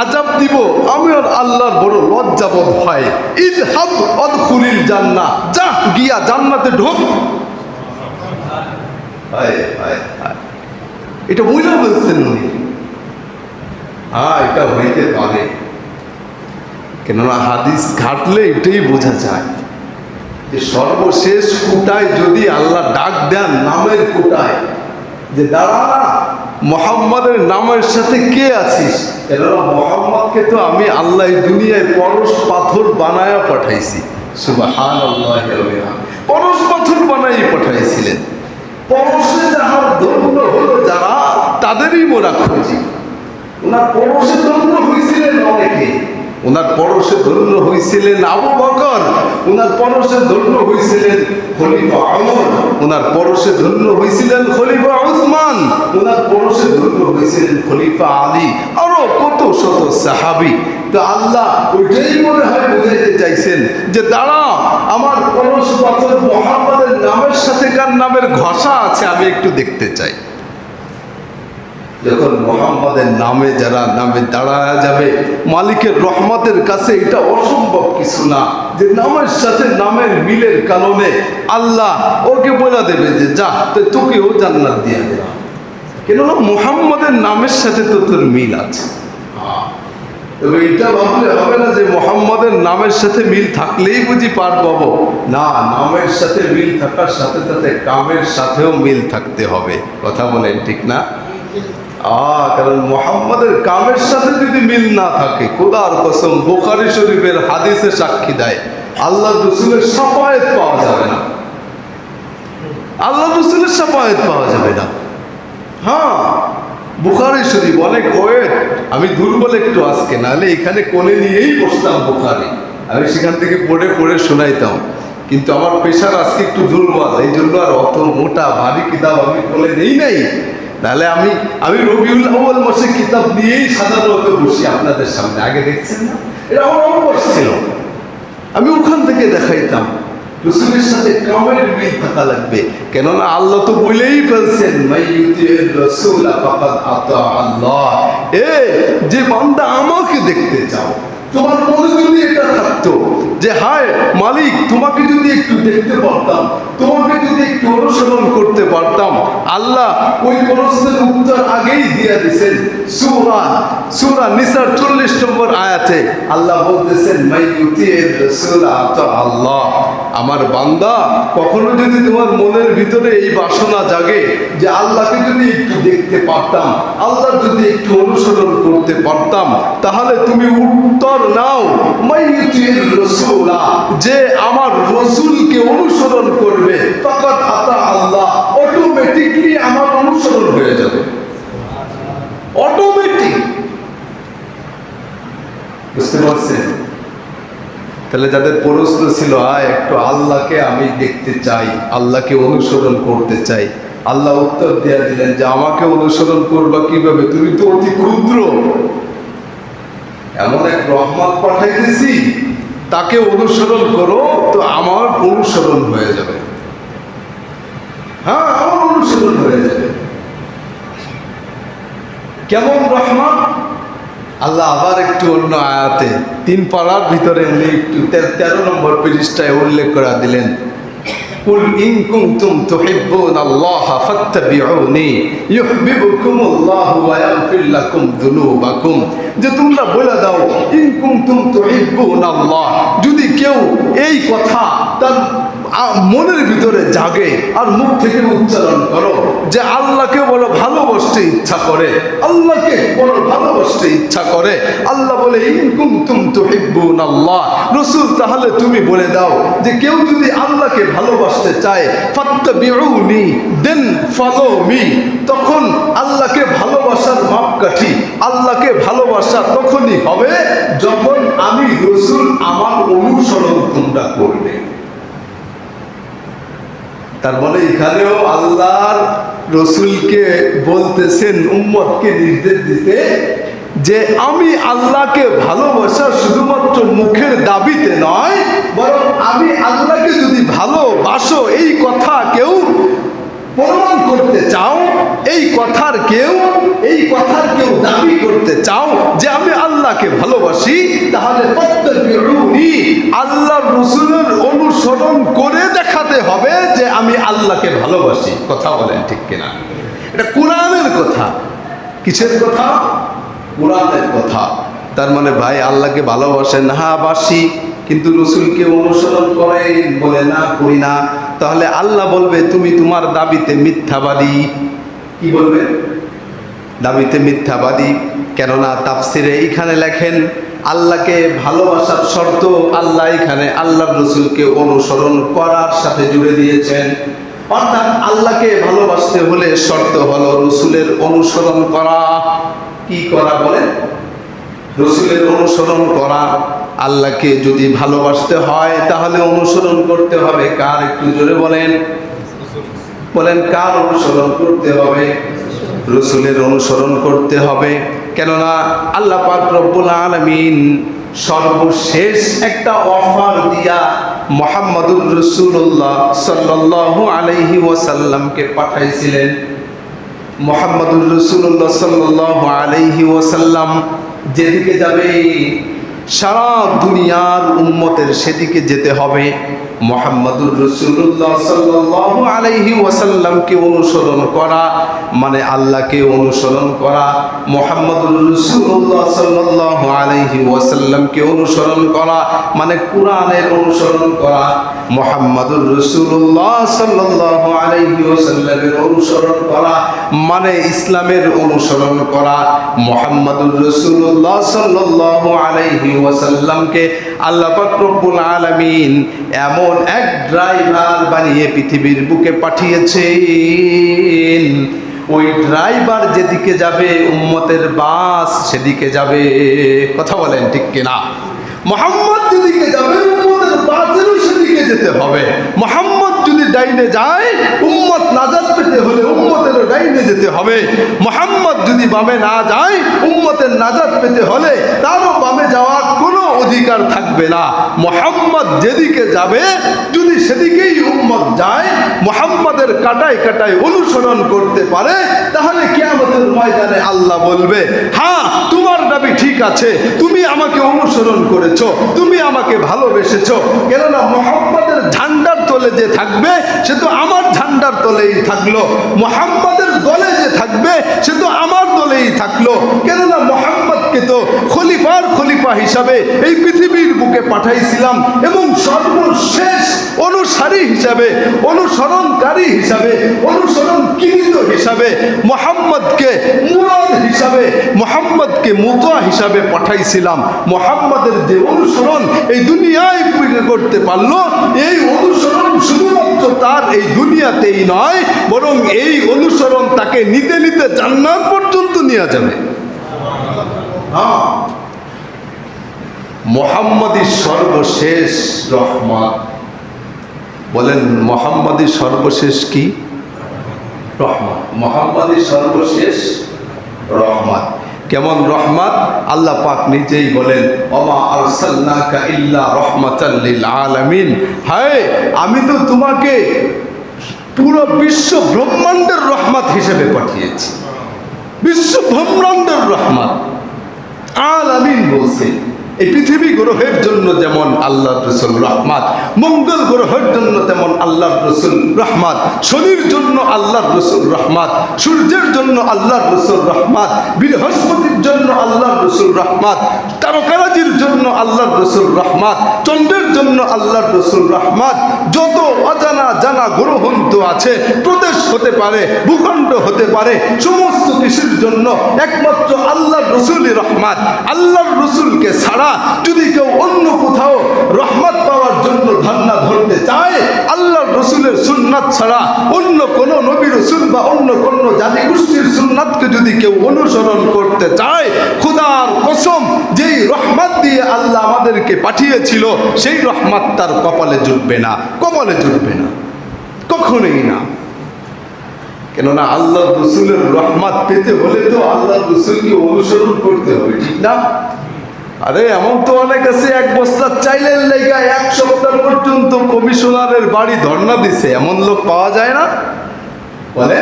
আযাব দিব, আমি আর আল্লাহর বড় লজ্জাবোধ হয়। ইযহাব আদখুলিল জান্নাহ, যা গিয়া জান্নাতে ঢোক। এটা বুঝা বলছেন উনি। হ্যাঁ, এটা হইতে পারে, কেননা হাদিস ঘাটলে এটাই বোঝা যায় যে সর্বশেষ কোটায় যদি আল্লাহ ডাক দেন নামের কোটায়, যে দাঁড়া মুহাম্মাদের নামের সাথে কে আছিস, কেননা মুহাম্মদকে তো আমি আল্লাহ দুনিয়ায় পরশ পাথর বানায়া পাঠাইছি। সুবহানাল্লাহ, পরশ পাথর বানাই পাঠাইছিলেন। পরশে যাহার ধন্য হলো যারা, তাদেরই মোরা খুঁজি। ওনার পরশে ধন্য হয়েছিলেন অনেকে, ওনার পরশে ধন্য হয়েছিলেন আবু বকর, ওনার পরশে ধন্য হয়েছিলেন খলিফা ওমর, ওনার পরশে ধন্য হয়েছিলেন খলিফা উসমান, ওনার পরশে ধন্য হয়েছিলেন খলিফা আলী, আরো কত শত সাহাবী। তো আল্লাহ ওইটাই মনে হয় বোঝাইতে চাইছেন যে দাঁড়া, আমার পরশ পাথর মুহাম্মাদের নামের সাথে কার নামের ঘষা আছে আমি একটু দেখতে চাই। যখন মুহাম্মাদের নামে যারা নামে দাঁড়ায়া যাবে, মালিকের রহমতের কাছে এটা অসম্ভব কিছু না যে নামের সাথে নামের মিলের কারণে আল্লাহ ওকে বলে দেবে যে যা তোকেও জান্নাত দিয়ে দেবে, কেননা মুহাম্মাদের নামের সাথে তো তোর মিল আছে। তবে এটা ভাবলে হবে না যে মুহাম্মাদের নামের সাথে মিল থাকলেই বুঝি পার পাবো, না, নামের সাথে মিল থাকার সাথে সাথে কামের সাথেও মিল থাকতে হবে। কথা বলেন ঠিক না? কারণ মুহাম্মাদের কামের সাথে যদি মিল না থাকে, খোদার কসম বুখারী শরীফের হাদিসে সাক্ষী দেয় আল্লাহ রাসূলের শাফায়াত পাওয়া যাবে না, আল্লাহ রাসূলের শাফায়াত পাওয়া যাবে না। হ্যাঁ, বুখারী শরীফ অনেক ওয়েট, আমি দুর্বল একটু আজকে, নাহলে এখানে কোলে নিয়েই বসতাম বুখারী, আমি সেখান থেকে পড়ে পড়ে শোনাইতাম, কিন্তু আমার পেশার আজকে একটু দুর্বল, এই জন্য আর অত মোটা ভারী কিতাব আমি কোলে নেই নাই। তাহলে আমি রবিউল আউয়াল মাসে কিতাব নিয়েই সাধারণত বসি আপনাদের সামনে, আগে দেখছেন না, এটা আমার অভ্যাস ছিল, আমি ওখান থেকে দেখাইতাম। রাসূলের সাথে কামের মিল থাকা লাগবে, কেননা আল্লাহ তো বলেই ফেলছেন মাইয়ুতির রাসূল ফাকাদ আতা আল্লাহ, যে বান্দা আমাকে দেখতে চাও, তোমার মনে যদি এটা থাকতো যে হায় মালিক, তোমাকে যদি একটু দেখতে পারতাম, তোমাকে যদি একটু অনুসরণ করতে পারতাম। আল্লাহ ওই প্রশ্নের উত্তর আগেই দিয়ে দিয়েছেন। সূরা নিসার 40 নম্বর আয়াতে আল্লাহ বলতেছেন, মাইয়ুতির রাসূল আতা আল্লাহ। আমার বান্দা, কখনো যদি তোমার মনের ভিতরে এই বাসনা জাগে যে আল্লাহকে যদি একটু দেখতে পারতাম, আল্লাহ যদি একটু অনুসরণ করতে পারতাম, তাহলে তুমি উত্তর নাও, মাইয়ুতির রাসূল, যে আমার রাসূলকে অনুসরণ করবে, ফাকাদ আতা আল্লাহ, অটোমেটিকলি আমার অনুসরণ হয়ে যাবে, অটোমেটিক। বুঝতে পারছেন? তাহলে যাদের প্রশ্ন ছিল একটু আল্লাহকে আমি দেখতে চাই, আল্লাহকে অনুসরণ করতে চাই, আল্লাহ উত্তর দিয়ে দিলেন যে আমাকে অনুসরণ করবা কিভাবে? তুমি তো অতি ক্ষুদ্র, এমন এক রহমত পাঠাইতেছি, তাকে অনুসরণ করো তো আমার অনুসরণ হয়ে যাবে। হ্যাঁ, আমার অনুসরণ হয়ে যাবে। কেমন রহমত? আল্লাহ আবার একটু অন্য আয়াতে 3 পারার ভিতরে উনি একটু 13 নম্বর পৃষ্ঠায় উল্লেখ করে দিলেন, কুল ইন কুনতুম তুহিব্বুনাল্লাহা ফাত্তাবিউনি ইউহিব্বুকুমুল্লাহু ওয়া ইয়াগফির লাকুম যুনুবাকুম। যে তোমরা বলে দাও, ইন কুনতুম তুহিব্বুনাল্লাহ, যদি কেউ এই কথা তার মনের ভিতরে জাগে আর মুখ থেকে উচ্চারণ করো যে আল্লাহকে বড় ভালোবাসতে ইচ্ছা করে, আল্লাহকে বড় ভালোবাসতে ইচ্ছা করে। আল্লাহ বলে, ইন কুনতুম তুহিব্বুনাল্লাহ, রাসূল তাহলে তুমি বলে দাও যে কেউ যদি আল্লাহকে ভালোবাসতে চায়, ফাত্তাবিউনি, দেন ফলো মি। তখন আল্লাহকে ভালোবাসার মাপকাঠি, আল্লাহকে ভালোবাসা তখনই হবে যখন আমি রাসূল আমার অনুসরণ তোমরা করবে। তার মানে এখানেও আল্লাহর রাসূলকে বলতেছেন, উম্মতকে নির্দেশ দিতে যে আমি আল্লাহকে ভালোবাসা শুধুমাত্র মুখের দাবিতে নয়, বরং আমি আল্লাহকে যদি ভালোবাসো এই কথা কেউ প্রমাণ করতে চাও, এই কথার কেউ দাবি করতে চাও যে আমি আল্লাহকে ভালোবাসি, তাহলে ফাত্তাবিউনি, আল্লাহর রাসূলের অনুসরণ করে দেখাতে হবে যে আমি আল্লাহকে ভালোবাসি। কথা বলেন ঠিক কিনা? এটা কোরআনের কথা। কিসের কথা? কোরআনের কথা। তার মানে ভাই আল্লাহকে ভালোবাসেন? হ্যাঁ বাসি, কিন্তু রাসূলকে অনুসরণ করেন? বলে না, করি না। তাহলে আল্লাহ বলবে তুমি তোমার দাবিতে মিথ্যাবাদী। কি বলবে? দাবিতে মিথ্যাবাদী। কেননা তাফসিরে এইখানে লেখেন আল্লাহকে ভালোবাসার শর্ত আল্লাহ এখানে আল্লাহর রাসূলকে অনুসরণ করার সাথে জুড়ে দিয়েছেন। অর্থাৎ আল্লাহকে ভালোবাসতে হলে শর্ত হলো রাসূলের অনুসরণ করা। কি করা বলেন? রাসূলের অনুসরণ করা। আল্লাহকে যদি ভালোবাসতে হয় তাহলে অনুসরণ করতে হবে কার? একটু জোরে বলেন, বলেন কার অনুসরণ করতে হবে? রাসূলের অনুসরণ করতে হবে। কেননা আল্লাহ পাক রব্বুল আলামিন সর্বশেষ একটা অফার দিয়া মুহাম্মদুর রাসূলুল্লাহ সাল্লাল্লাহু আলাইহি ওয়াসাল্লামকে পাঠাইছিলেন। মুহাম্মদুর রাসূলুল্লাহ সাল্লাল্লাহু আলাইহি ওয়াসাল্লাম যেদিকে যাবে সারা দুনিয়ার উম্মতের সেদিকে যেতে হবে। মুহাম্মদুর রাসূলুল্লাহ সাল্লাল্লাহু আলাইহি ওয়াসাল্লামকে অনুসরণ করা মানে আল্লাহকে অনুসরণ করা। মুহাম্মদুর রাসূলুল্লাহ সাল্লাল্লাহু আলাইহি ওয়াসাল্লামকে অনুসরণ করা মানে কোরআনের অনুসরণ করা। মুহাম্মদুর রাসূলুল্লাহ সাল্লাল্লাহু আলাইহি ওয়াসাল্লামের অনুসরণ করা মানে ইসলামের অনুসরণ করা। মুহাম্মদুর রাসূলুল্লাহ সাল্লাল্লাহু আলাইহি ওয়াসাল্লামকে আল্লাহ পাক রব্বুল আলামিন এমন এক ড্রাইভার বানিয়ে পৃথিবীর বুকে পাঠিয়েছেন, ওই ড্রাইভার যেদিকে যাবে উম্মতের বাস সেদিকে যাবে। কথা বলেন ঠিক কিনা? মুহাম্মদ যেদিকে যাবে উম্মতের বাসেরও সেদিকে যেতে হবে। মুহাম্মদ যদি ডাইনে যায়, উম্মত নাজাত পেতে হলে উম্মতেরও ডাইনে যেতে হবে। মুহাম্মদ যদি বামে না যায়, উম্মতের নাজাত পেতে হলে তারও বামে যাওয়ার কোনো অধিকার থাকবে না। মুহাম্মদ যেদিকে যাবে যদি সেদিকেই উম্মত যায়, মুহাম্মদের কাটায় কাটায় অনুসরণ করতে পারে, তাহলে কিয়ামতের ময়দানে আল্লাহ বলবে হ্যাঁ তোমার দাবি ঠিক আছে, তুমি আমাকে অনুসরণ করেছো, তুমি আমাকে ভালোবেসেছো। কেননা মুহাম্মাদের ঝান্ডার তলে যে থাকবে সে তো আমার ঝান্ডার তলেই থাকলো, মুহাম্মাদের দলে যে থাকবে সে তো আমার দলেই থাকলো। কেননা মুহাম্মদকে তো খলিফার খলিফা হিসাবে এই পৃথিবীর বুকে পাঠাইছিলাম এবং সর্বশেষ অনুসারী হিসাবে, অনুসরণকারী হিসাবে, অনুসরণকৃত হিসাবে মুহাম্মদকে মুরাদ হিসাবে, মুহাম্মদকে মুতা হিসাবে পাঠাইছিলাম। মুহাম্মদের যে অনুসরণ এই দুনিয়ায় করতে পারলো, এই অনুসরণ শুধুমাত্র তার এই দুনিয়াতেই নয়, বরং এই অনুসরণ তাকে নিতে নিতে জান্নাত পর্যন্ত নিয়ে যাবে। মুহাম্মদই সর্বশেষ রহমত। বলেন মুহাম্মদই সর্বশেষ কি? রহমত। মুহাম্মদই সর্বশেষ রহমত। কেমন রহমত? আল্লাহ পাক নিজেই বলেন, ওমা আরসালনাকা ইল্লা রাহমাতাল লিল আলামিন। হায়, আমি তো তোমাকে পুরো বিশ্ব ব্রহ্মাণ্ডের রহমত হিসেবে পাঠিয়েছি। বিশ্ব ব্রহ্মাণ্ডের রহমত। আলামিন বলছে এই পৃথিবী গ্রহের জন্য যেমন আল্লাহর রাসূল রহমত, মঙ্গল গ্রহের জন্য তেমন আল্লাহর রাসূল রহমত, শনির জন্য আল্লাহর রাসূল রহমত, সূর্যের জন্য আল্লাহর রাসূল রহমত, বৃহস্পতির জন্য আল্লাহর রাসূল রহমত, তারকারাজির জন্য আল্লাহর রাসূল রহমত, চন্দ্রের জন্য আল্লাহর রাসূল রহমত। যত অজানা জানা গ্রহন্ত আছে, প্রদেশ হতে পারে, ভূখণ্ড হতে পারে, সমস্ত কিছুর জন্য একমাত্র আল্লাহর রাসূলই রহমত। আল্লাহর রাসূলকে ছাড়া যদি কেউ অন্য কোথাও রহমত পাওয়ার জন্য ধারণা ধরতে চায়, আল্লাহর রাসূলের সুন্নাত ছাড়া অন্য কোন নবী রাসূল বা অন্য কোন জাতি গোষ্ঠীর সুন্নাতকে যদি কেউ অনুসরণ করতে চায়, খোদার কসম, যেই রহমত দিয়ে আল্লাহ আমাদেরকে পাঠিয়েছিল সেই রহমত তার কপালে জুটবে না, কপালে জুটবে না, কখনোই না। কেননা আল্লাহর রাসূলের রহমত পেতে হলে তো আল্লাহর রাসূলকে অনুসরণ করতে হবে, ঠিক না? আরে এমন তো অনেক আছে, এক বস্তা চাইলের লেগা এক সপ্তাহ পর্যন্ত কমিশনারের বাড়ি ধর্ণা দিছে, এমন লোক পাওয়া যায় না? বলে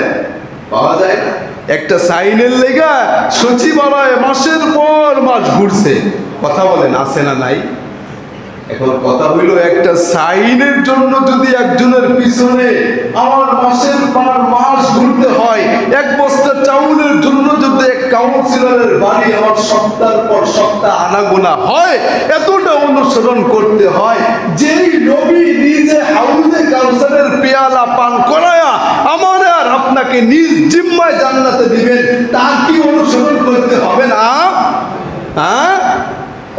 পাওয়া যায় না? একটা সাইনের লেগা সচিবালয় মাসের পর মাস ঘুরছে, কথা বলেন আছে না নাই? এখন কথা হইল, একটা সাইনের জন্য যদি একজনের পিছনে আমার মাসের পর মাস ঘুরতে হয়, এক বস্তা চাউলের জন্য যদি এক কাউন্সিলরের বাড়ি আমার সপ্তাহের পর সপ্তাহ আনাগোনা হয়, এতটা অনুসরণ করতে হয়। যেই নবী নিজে হাউজে কাউসারের পেয়ালা পান করায়া আমার আর আপনাকে নিজ জিম্মায় জান্নাতে দিবেন, তার কি অনুসরণ করতে হবে না? হ্যাঁ,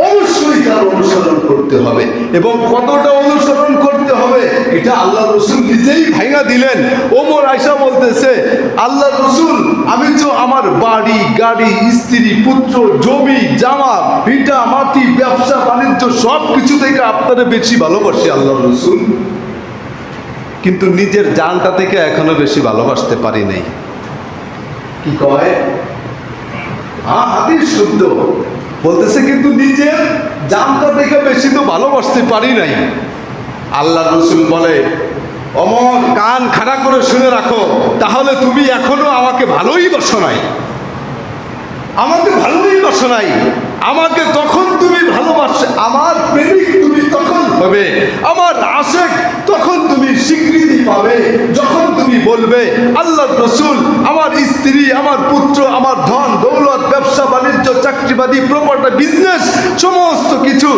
অবশ্যই তার অনুসরণ করতে হবে। এবং কতটা অনুসরণ করতে হবে এটা আল্লাহ রাসূল নিজেই ভাঙা দিলেন। ওমর আয়েশা বলতেছে, আল্লাহ রাসূল, আমি তো আমার বাড়ি গাড়ি স্ত্রী পুত্র জমি জামা ভিটা মাটি ব্যবসা বাণিজ্য সব কিছু থেকে আপনারা বেশি ভালোবাসি আল্লাহ রাসূল, কিন্তু নিজের জানটা থেকে এখনো বেশি ভালোবাসতে পারি নাই। কি কয়? হাদিস শুদ্ধ বলতেছে, কিন্তু নিজের জানটা দেখে বেশি তো ভালোবাসতে পারি নাই। আল্লাহ রাসূল বলে, ওমর কান খাড়া করে শুনে রাখো, তাহলে তুমি এখনো আমাকে ভালোই বাসো নাই, আমাকে ভালোই বাসো নাই। আমাকে তখন তুমি ভালোবাসে, আমার প্রেমিক তুমি তখন হবে, আমার আশেক তখন তুমি স্বীকৃতি পাবে, যখন তুমি বলবে আল্লাহর রাসূল, আমার স্ত্রী, আমার পুত্র, আমার ধন দৌলত, ব্যবসা বাণিজ্য, চাকরি বাদী, প্রপার্টি, বিজনেস, সমস্ত কিছু,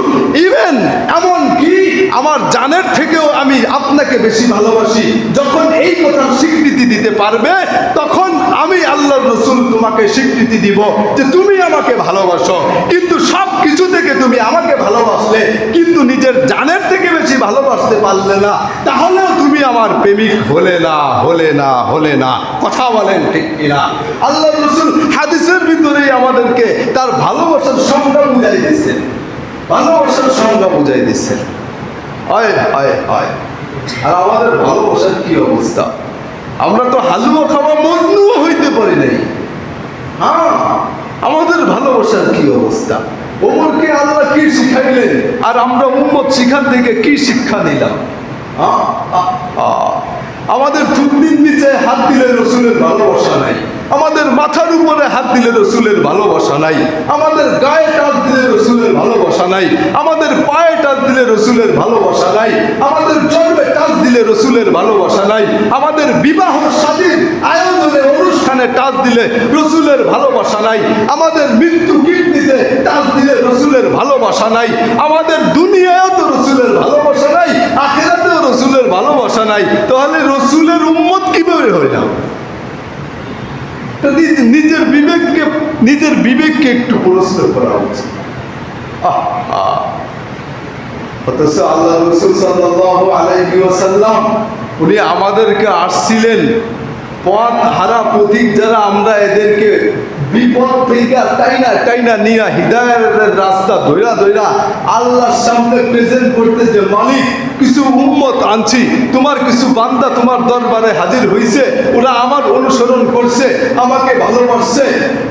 ইভেন এমন কি আমার জানের থেকেও আমি আপনাকে বেশি ভালোবাসি। যখন এই কথার স্বীকৃতি দিতে পারবে, তখন আমি আল্লাহর রাসূল তোমাকে স্বীকৃতি দিব যে তুমি আমাকে ভালোবাসো। কিন্তু সব কিছু থেকে তুমি আমাকে ভালোবাসলে, কিন্তু নিজের জানের থেকে বেশি ভালোবাসতে পারলে না, তাহলেও তুমি আমার প্রেমিক হলে না, হলে না, হলে না। কথা বলেন ঠিক কিনা? আল্লাহর রাসূল হাদিসের ভিতরেই আমাদেরকে তার ভালোবাসার সংজ্ঞা বুঝাই দিচ্ছেন, ভালোবাসার সংজ্ঞা বুঝাই দিচ্ছেন। হয় হয় হয়। আর আমাদের ভালোবাসার কি অবস্থা? আমরা তো হালুয়া খাওয়া মজনুও হইতে পারি নাই। হ্যাঁ, আমাদের ভালোবাসার কি অবস্থা? ওমরকে আল্লাহ কি শিখাইলেন, আর আমরা উম্মত শিখান থেকে কি শিক্ষা নিলাম? আমাদের থুতনির নিচে হাত দিলে রসুলের ভালোবাসা নাই, আমাদের মাথার উপরে হাত দিলে রসুলের ভালোবাসা নাই, আমাদের গায়ে টাচ দিলে রসুলের ভালোবাসা নাই, আমাদের পায়ে টাচ দিলে রসুলের ভালোবাসা নাই, আমাদের জন্মে টাচ দিলে রসুলের ভালোবাসা নাই, আমাদের বিবাহ শাদীর আয়োজনে অনুষ্ঠানে টাচ দিলে রসুলের ভালোবাসা নাই, আমাদের মৃত্যু কীর্তিতে টাচ দিলে রসুলের ভালোবাসা নাই, আমাদের দুনিয়ায়ও তো রসুলের ভালোবাসা নাই, আখিরাতেও রসুলের ভালোবাসা নাই। তাহলে রসুলের উম্মত কিভাবে হয় না? নিজের বিবেককে একটু প্রশ্ন করা উচিত। অথচ আল্লাহ রাসূল সাল্লাল্লাহু আলাইহি ওয়াসাল্লাম উনি আমাদেরকে আসছিলেন পথ হারা পথিক যারা আমরা এদেরকে বিপদ থেকে টাইনা নিয়ে হিদায়াতের রাস্তা ধইরা আল্লাহর সামনে প্রেজেন্ট করতে, যে মালিক কিছু উম্মত আনছি, তোমার কিছু বান্দা তোমার দরবারে হাজির হইছে, ওরা আমার অনুসরণ করছে, আমাকে ভালোবাসছে।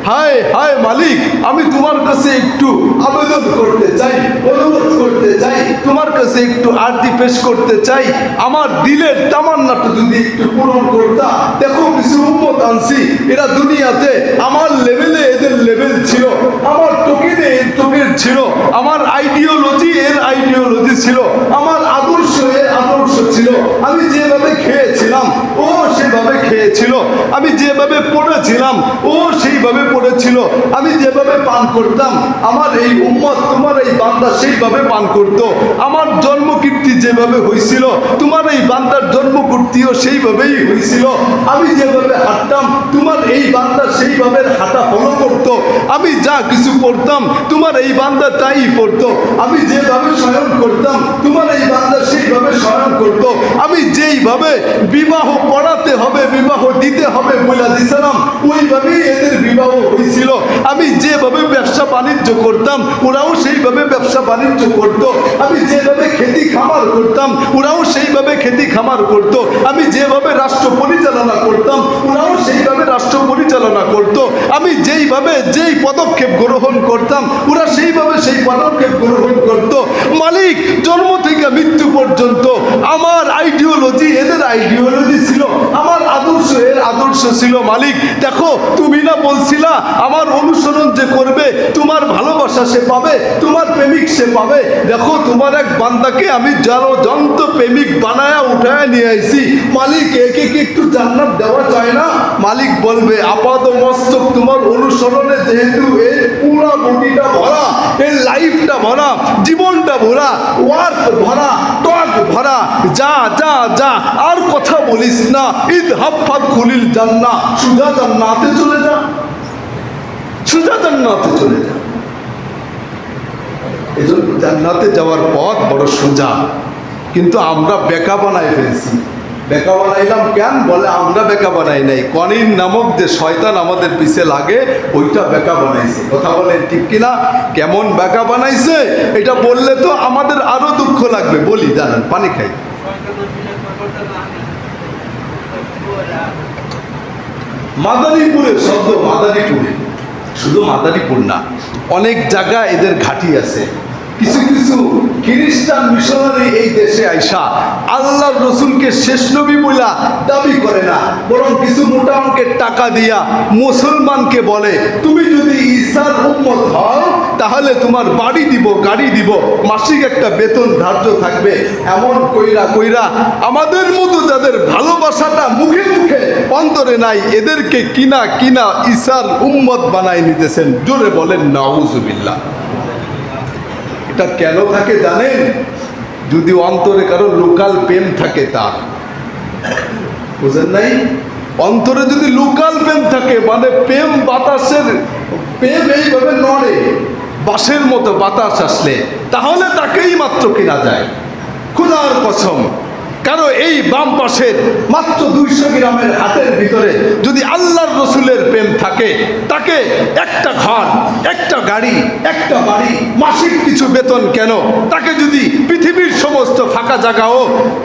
হায় হায় মালিক, আমি তোমার কাছে একটু আবেদন করতে চাই, অনুরোধ করতে চাই, তোমার কাছে একটু আরজি পেশ করতে চাই, আমার দিলের তামান্নাটা যদি একটু পূরণ করতা। দেখো কিছু উম্মত আনছি, এরা দুনিয়াতে আমার লেভেলে এদের লেভেল ছিল, আমার টোকেনে এর টোকেন ছিল, আমার আইডিওলজি এর আইডিওলজি ছিল, আমার আদর্শ এর আদর্শ ছিল, আমি যেভাবে খেয়েছিলাম ও সেভাবে খেয়েছিল, আমি যেভাবে পড়েছিলাম ও সেইভাবে পড়েছিল, আমি যেভাবে পান করতাম আমার এই উম্মত তোমার এই বান্দা সেইভাবে পান করত, আমার জন্মকীর্তি যেভাবে হয়েছিল তোমার এই বান্দার জন্মকীর্তিও সেইভাবেই হয়েছিল, আমি যেভাবে হাঁটতাম তোমার এই বান্দা সেইভাবে হাঁটা ফলো করত, আমি যা কিছু পড়তাম তোমার এই বান্দা তাই পড়তো, আমি যেভাবে শয়ন করতাম তোমার এই বান্দা সেইভাবে শয়ন করত, আমি যেইভাবে বিবাহ পড়াতে হবে বিবাহ দিতে হবে বলে দিছিলাম ওইভাবেই এদের বিবাহ হয়েছিল, আমি যেভাবে ব্যবসা বাণিজ্য করতাম ওরাও সেইভাবে ব্যবসা বাণিজ্য করত, আমি যেভাবে খেতি খামার করতাম ওরাও সেইভাবে খেতি খামার করত, আমি যেভাবে রাষ্ট্র পরিচালনা করতাম ওরাও সেইভাবে রাষ্ট্র পরিচালনা করত, আমি যেইভাবে যেই পদক্ষেপ গ্রহণ করতাম ওরা সেইভাবে সেই পদক্ষেপ গ্রহণ করত। মালিক জন্ম থেকে মৃত্যু পর্যন্ত আমার আইডিওলজি এদের আইডিওলজি ছিল, আমার আদর্শ এর আদর্শ ছিল। মালিক দেখো তুমি না বলছিলা আমার অনুসরণ যে করবে তোমার ভালোবাসা সে পাবে, তোমার প্রেমিক সে পাবে, দেখো তোমার এক বান্দাকে আমি যারো যন্ত্র প্রেমিক বানায়া উঠায় নিয়ে আইছি, মালিক একে কি একটু জান্নাত দেওয়া যায় না? মালিক বলবে আপাত মস্তক তোমার অনুসরণে যেহেতু এর পুরা বডিটা ভরা, এর লাইফটা ভরা, জীবনটা ভরা, ওয়ার্ক ভরা, টক ভরা, যা যা যা আর কথা বলিস না, ঈদ হাফাত খুলিল জান্নাহ, সুজা জান্নাতে চলে যা, সুজা জান্নাতে চলে যা। এজন্য জান্নাতে যাওয়ার পথ বড় সোজা, কিন্তু আমরা বেকা বানাই ফেলছি। বেকা বানাইলাম কেন? বলে আমরা বেকা বানাই নাই, কনিন নামক যে শয়তান আমাদের পিছে লাগে ওইটা বেকা বানাইছে। কথা বলেন ঠিক কিনা? কেমন বেকা বানাইছে এটা বললে তো আমাদের আরো দুঃখ লাগবে। বলি জানেন, পানি খাই। মাদারীপুরের শব্দ, মাদারীপুরে, শুধু মাদারীপুর না, অনেক জায়গা এদের ঘাঁটি আছে। কিছু কিছু খ্রিস্টান মিশনারি এই দেশে আইসা আল্লাহর রসুলকে শেষ নবী বলা দাবি করে না, বরং কিছু মোটা অঙ্কের টাকা দিয়া মুসলমানকে বলে তুমি যদি ঈসার উম্মত হও তাহলে তোমার বাড়ি দিব, গাড়ি দিব, মাসিক একটা বেতন ধার্য থাকবে। এমন কইরা কইরা আমাদের মতো যাদের ভালোবাসাটা মুখে মুখে অন্তরে নাই এদেরকে কিনা কিনা ঈসার উম্মত বানাই নিতেছেন। জোরে বলেন নাউজুবিল্লাহ। এটা কেন থাকে জানেন? যদি অন্তরে কারো লোকাল প্রেম থাকে, তার বুঝেন নাই? অন্তরে যদি লোকাল প্রেম থাকে, মানে প্রেম বাতাসের প্রেম এইভাবে নড়ে বাঁশের মতো বাতাস আসলে, তাহলে তাকেই মাত্র কিনা যায়। খোদার কসম, কারণ এই বাম পাশের মাত্র 200 গ্রামের হাটের ভিতরে যদি আল্লাহর রসুলের প্রেম থাকে, তাকে একটা ঘর, একটা গাড়ি, একটা বাড়ি, মাসিক কিছু বেতন কেন, তাকে যদি পৃথিবীর সমস্ত ফাঁকা জায়গাও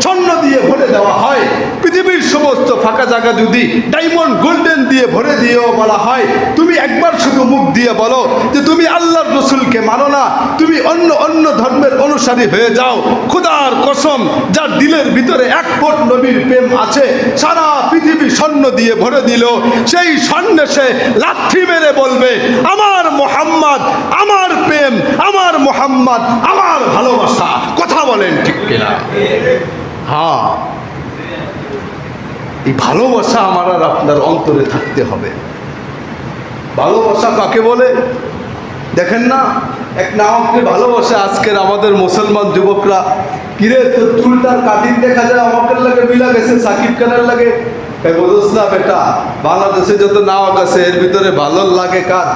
ছন্ন দিয়ে ভরে দেওয়া হয়, পৃথিবীর সমস্ত ফাঁকা জায়গা যদি ডায়মন্ড গোল্ডেন দিয়ে ভরে দিয়েও বলা হয়, তুমি একবার শুধু মুখ দিয়ে বলো যে তুমি আল্লাহর রসুলকে মানো না, তুমি অন্য অন্য ধর্মের অনুসারী হয়ে যাও, খোদার কসম যার দিলের ভিতরে এক ফুট নবীর প্রেম আছে, সারা পৃথিবী স্বর্ণ দিয়ে ভরে দিল, সেই স্বর্ণে সে লাথি মেরে বলবে আমার মোহাম্মদ, আমার প্রেম, আমার মোহাম্মদ, আমার ভালোবাসা। কথা বলেন ঠিক কিনা? হ্যাঁ, এই ভালোবাসা আমার আর আপনার অন্তরে থাকতে হবে। ভালোবাসা কাকে বলে দেখেন না, এক নামকে ভালোবাসে আজকের আমাদের মুসলমান যুবকরা। কিরে তোর চুলটার কাটিং দেখা যায় আমাকে লাগে মিলা গেছে সাকিব খানের লাগে, বুঝোস না বেটা, বাংলাদেশে যত নায়ক আছে এর ভিতরে ভালো লাগে কার?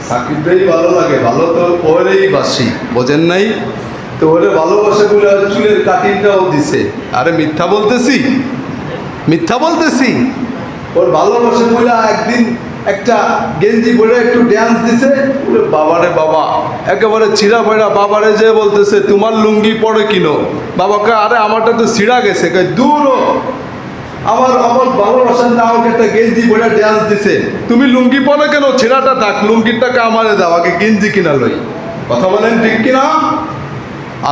সাকিবটাই ভালো লাগে, ভালো তো ওরেই বাসি, বোঝেন নাই তো? ওরে ভালোবাসে বলে চুলের কাটিংটাও দিছে। আরে মিথ্যা বলতেছি, মিথ্যা বলতেছি? ওর ভালোবাসে বলে একদিন একটা গেঞ্জি পরে একটু ড্যান্স দিছে, বাবারে বাবা একেবারে ছিঁড়া পড়া, বাবারে যে বলতেছে তোমার লুঙ্গি পরে কিনো, বাবাকে আরে আমারটা তো ছিঁড়া গেছে, দূরও আমার আমার ভালোবাসার না, আমাকে একটা গেঞ্জি পরে ড্যান্স দিছে, তুমি লুঙ্গি পরে কেন, ছিঁড়াটা থাক, লুঙ্গিটাকে আমারে দাও, আগে গেঞ্জি কিনা লই। কথা বলেন ঠিক কিনা?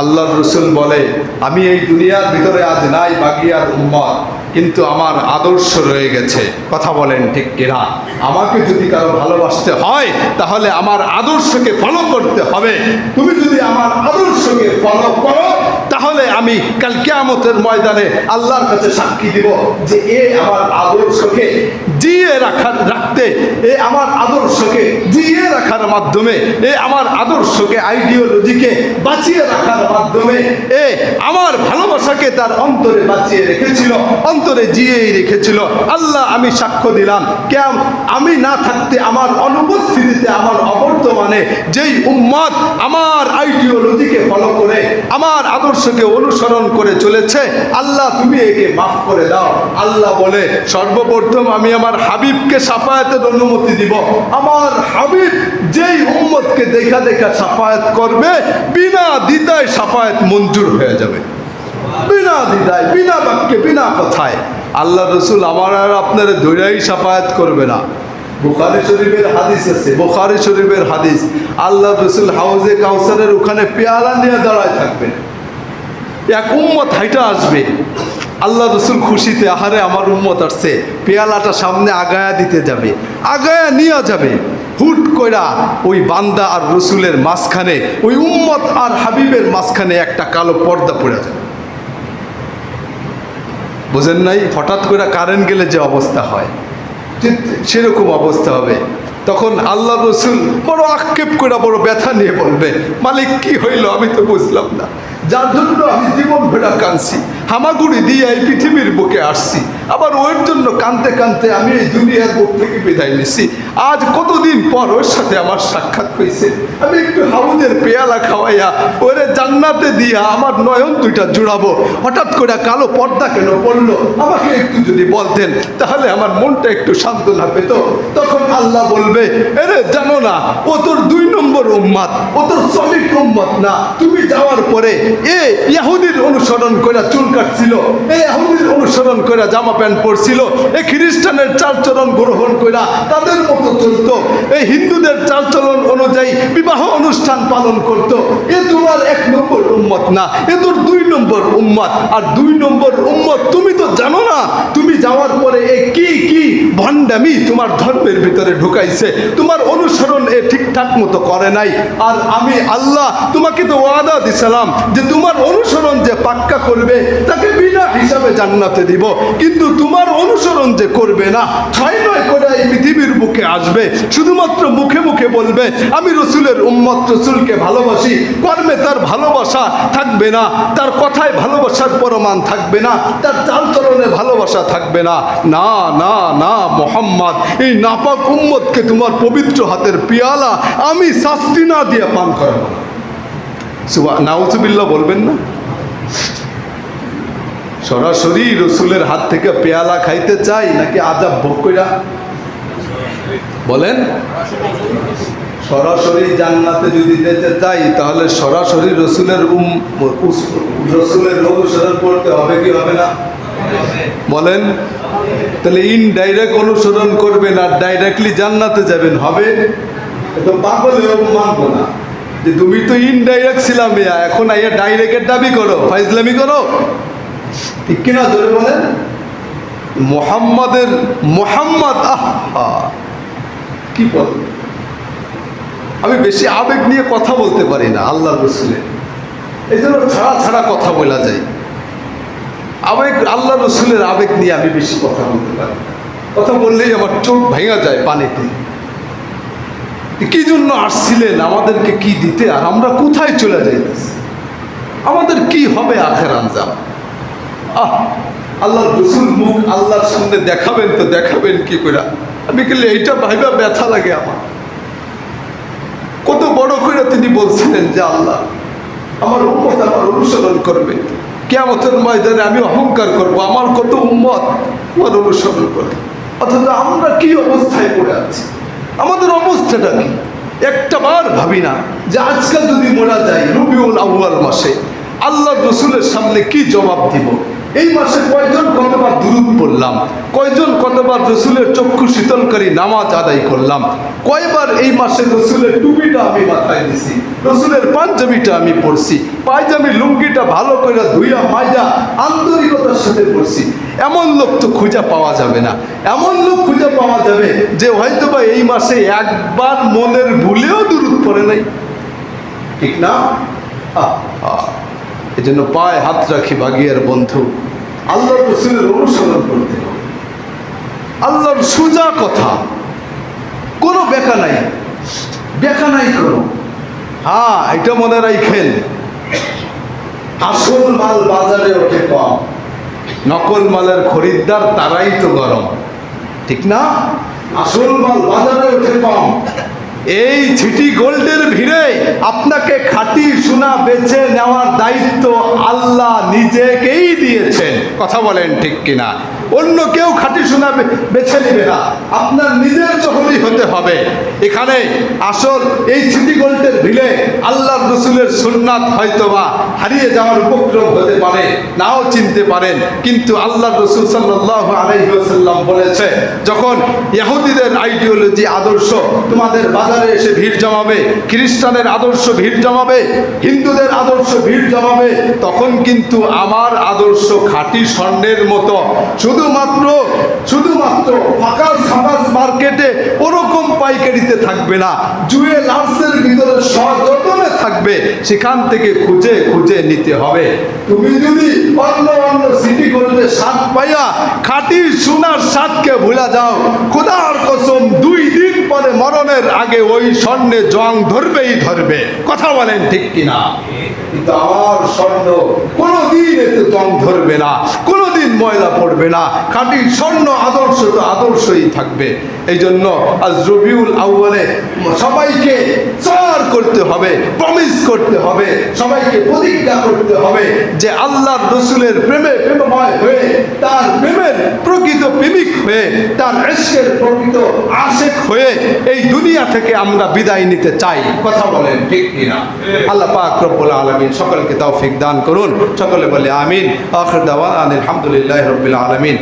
আল্লাহর রসুল বলে আমি এই দুনিয়ার ভিতরে আজ নাই বাগিয়ার উম্মত, কিন্তু আমার আদর্শ রয়ে গেছে। কথা বলেন ঠিক কিনা? আমাকে যদি কারো ভালোবাসতে হয় তাহলে আমার আদর্শকে ফলো করতে হবে। তুমি যদি আমার আদর্শকে ফলো করো তাহলে আমি কাল কিয়ামতের ময়দানে আল্লাহর কাছে সাক্ষী দিব যে এ আমার আদর্শকে জিয়ে রাখতে, এ আমার আদর্শকে জিয়ে রাখার মাধ্যমে, এ আমার আদর্শকে আইডিওলজিকে বাঁচিয়ে রাখার মাধ্যমে, এ আমার ভালোবাসাকে তার অন্তরে বাঁচিয়ে রেখেছিল, অন্তরে জিয়েই রেখেছিল। আল্লাহ আমি সাক্ষ্য দিলাম, কেন আমি না থাকতে, আমার অনুপস্থিতিতে, আমার অবর্তমানে যেই উম্মত আমার আইডিওলজিকে ফলো করে, আমার আদর্শকে অনুসরণ করে চলেছে, আল্লাহ তুমি একে মাফ করে দাও। আল্লাহ বলে সর্বপ্রথম আমি আমার হাবিবকে সাফায়াতের অনুমতি দিব। আমার হাবিব যেই উম্মতকে দেখা দেখা সাফায়াত করবে, বিনা দ্বিধায় সাফায়াত মঞ্জুর হয়ে যাবে, বিনা দ্বিধায়, বিনা বাক্যে, বিনা কথায়। আল্লাহ রসুল আমার আর আপনার ধৈর্যই সাফায়াত করবে না। বুখারী শরীফের হাদিস আছে, বুখারী শরীফের হাদিস, আল্লাহ রসুল হাউজে কাউসারের ওখানে পেয়ালা নিয়ে দাঁড়ায় থাকবেন, এক উম্মত হাইটা আসবে, আল্লাহ রসুল খুশিতে আহারে আমার উম্মত আসছে, পেয়ালাটা সামনে আগায়া দিতে যাবে, আগায়া নিয়ে যাবে, হুট কইরা ওই বান্দা আর রসুলের মাঝখানে, ওই উম্মত আর হাবিবের মাঝখানে একটা কালো পর্দা পড়ে যাবে। বোঝেন নাই? হঠাৎ করে কারেন্ট গেলে যে অবস্থা হয় ঠিক সেরকম অবস্থা হবে। তখন আল্লাহ রসুল বড় আক্ষেপ করে, বড় ব্যথা নিয়ে বলবে, মালিক কি হইল আমি তো বুঝলাম না, যার জন্য আমি জীবন ভেড়া কাঁদছি, হামাগুড়ি দিয়ে এই পৃথিবীর বুকে আসছি, আবার ওর জন্য কাঁদতে কাঁদতে আমি এই দুনিয়ার বুক থেকে বিদায় নিছি। আজ কতদিন পর ওর সাথে আমার সাক্ষাৎ হয়েছে, আমি একটু হাউজের পেয়ালা খাওয়াইয়া ওরে জান্নাতে দিয়া আমার নয়ন দুইটা জুড়াবো, হঠাৎ করে কালো পর্দা কেন পড়লো, আমাকে একটু যদি বলতেন তাহলে আমার মনটা একটু সান্ত্বনা পেত। তখন আল্লাহ বলবে, এরে জানো না ও তোর 2 নম্বর উম্মত, ও তোর শ্রমিক উম্মত না। তুমি যাওয়ার পরে এ ইহুদির অনুসরণ করে চুল কাটছিল, এ ইহুদির অনুসরণ করে জামা প্যান্ট পরছিল, এ খ্রিস্টানের চালচলন গ্রহণ করে তাদের মতো চলতো, এই হিন্দুদের চালচলন অনুযায়ী বিবাহ অনুষ্ঠান পালন করত। এ তোমার 1 নম্বর উম্মত না, এ তোর 2 নম্বর উম্মত। আর 2 নম্বর উম্মত তুমি তো জানো না, তুমি যাওয়ার পরে এ কি কি ভণ্ডামি তোমার ধর্মের ভিতরে ঢুকাইছে, তোমার অনুসরণ এ ঠিকঠাক মতো করে নাই। আর আমি আল্লাহ তোমাকে তো ওয়াদা দিছিলাম যে তোমার অনুসরণ যে পাক্কা করবে তাকে বিনা হিসাবে জান্নাতে দিব, কিন্তু তোমার অনুসরণ যে করবে না, 6 করে এই পৃথিবীর বুকে আসবে, শুধুমাত্র মুখে মুখে বলবে আমি রসুলের উম্মত, রসুলকে ভালোবাসি, কর্মে তার ভালোবাসা থাকবে না, তার কথায় ভালোবাসার প্রমাণ থাকবে না, তার চালচলনে ভালোবাসা থাকবে না। না না না মোহাম্মদ, এই নাপাক উম্মতকে তোমার পবিত্র হাতের পিয়ালা আমি শাস্তি না দিয়ে পান করাবো। নাউজুবিল্লাহ বলবেন না? সরাসরি রসুলের হাত থেকে পেয়ালা খাইতে চাই নাকি আজাব ভোগ কইরা? বলেন, সরাসরি জান্নাতে যদি যেতে চাই তাহলে সরাসরি রসুলের অনুসরণ করতে হবে কি হবে না? বলেন, তাহলে ইনডাইরেক্ট অনুসরণ করবেন আর ডাইরেক্টলি জান্নাতে যাবেন, হবে? তো পাগলেও মানবো না যে তুমি তো ইনডাইরেক্ট ছিলাম, এখন আইয়া ডাইরেক্টের দাবি করো, ফাইজলামি করো, ঠিক কিনা? জোরে বলেন। মোহাম্মদ কি বল, আমি বেশি আবেগ নিয়ে কথা বলতে পারি না আল্লাহ রসুলের, এই জন্য ছাড়া কথা বলা যায়। আবেগ, আল্লাহ রসুলের আবেগ নিয়ে আমি বেশি কথা বলতে পারি, কথা বললেই আমার চোখ ভেঙে যায় পানিতে। কি জন্য আসছিলেন, আমাদেরকে কি দিতে, আর আমরা কোথায় চলে যাইতেছি, আমাদের কি হবে আখের আঞ্জাম? আল্লাহর রসুল মুখ আল্লাহর সামনে দেখাবেন, তো দেখাবেন কি করে? আমি গেলে এইটা ভাইবা ব্যথা লাগে আমার। কত বড় করে তিনি বলছিলেন যে আল্লাহ আমার উম্মত আমার অনুসরণ করবে, কিয়ামতের ময়দানে আমি অহংকার করব, আমার কত উম্মত আমার অনুসরণ করবে। অথচ আমরা কি অবস্থায় পড়ে আছি, আমাদের অবস্থাটা কি? একটা বার ভাবি না যে আজকাল যদি মোরা যায় রবিউল আউয়াল মাসে আল্লাহ রসুলের সামনে কি জবাব দিব? এই মাসে কয়জন কতবার দুরূদ পড়লাম, কয়জন কতবার রসুলের চক্ষু শীতলকারী নামাজ আদায় করলাম, কয়বার এই মাসে রসুলের টুপিটা আমি মাথায় দিছি, রসুলের পাঞ্জাবিটা আমি পরছি, পায়জামি লুঙ্গিটা ভালো করে ধুইয়া মাইজা আন্তরিকতার সাথে পরছি। এমন লোক তো খুঁজে পাওয়া যাবে না, এমন লোক খুঁজে পাওয়া যাবে যে হয়তোবা এই মাসে একবার মনের ভুলেও দুরূদ পড়ে নাই, ঠিক না? এই জন্য পায়ে হাত রাখি বাগিয়ার বন্ধু, আল্লাহ রসুলের অনুসরণ করতে হবে। আল্লাহর সোজা কথা, কোনো বেকা নাই, বেকা নাই কোনো। এটা মনে রাখেন, আসল মাল বাজারে ওঠে কম, নকল মালের খরিদ্দার তারাই তো গরম, ঠিক না? আসল মাল বাজারে ওঠে কম। এই সিটি গোল্ডের ভিড়ে আপনাকে খাঁটি সোনা বেছে নেওয়ার দায়িত্ব আল্লাহ নিজেকেই দিয়েছেন, কথা বলেন ঠিক কিনা? অন্য কেউ খাঁটি সোনা বেছে নেবে না, আপনার নিজের জহরই হতে হবে। এখানে আসল এই সিটি গোল্ডের ভিড়ে আল্লাহ রসুলের সুন্নাত হয়তোবা হারিয়ে যাওয়ার উপক্রম হতে পারে, নাও চিনতে পারেন, কিন্তু আল্লাহ রসুল সাল্লাল্লাহু আলাইহি ওয়াসাল্লাম বলেছে, যখন ইহুদিদের আইডিওলজি আদর্শ তোমাদের বাজারে এসে ভিড় জমাবে, খ্রিস্টানের আদর্শ ভিড় জমাবে, হিন্দুদের আদর্শ ভিড় জমাবে, তখন কিন্তু আমার আদর্শ খাঁটি স্বর্ণের মতো শুধুমাত্র ফাঁকা সামাজ মার্কেটে ওরকম পাইকারিতে থাকবে না, জুয়েলার্সের ভিতরে সযত্নে থাকবে, সেখান থেকে খুঁজে খুঁজে নিতে হবে। তুমি যদি অন্য সিটি গোল্ডে স্বাদ পাইয়া খাঁটি সোনার স্বাদকে ভুলে যাও, খোদার কসম 2 দিন পরে মরণের আগে ওই স্বর্ণে জং ধরবেই ধরবে, কথা বলেন ঠিক কিনা? কিন্তু আমার স্বর্ণ কোনোদিন এতে জং ধরবে না, কোনোদিন ময়লা পড়বে না, খাঁটি স্বর্ণ আদর্শ তো আদর্শই থাকবে। এই জন্য আজ রবিউল আউয়ালে সবাইকে চার করতে হবে, প্রমিস করতে হবে, সবাইকে প্রতিজ্ঞা করতে হবে যে আল্লাহর রসুলের প্রেমে প্রেমময় হয়ে, তার প্রেমের প্রকৃত প্রেমিক হয়ে, তার ইশকের প্রকৃত আশিক হয়ে এই দুনিয়া থেকে আমরা বিদায় নিতে চাই, কথা বলেন ঠিক কিনা? আল্লাহ পাক রব্বুল আলামিন সকলকে তৌফিক দান করুন, সকলে বলে আমিন। আখির দাওয়ানা আলহামদুলিল্লাহি রাব্বিল আলামিন।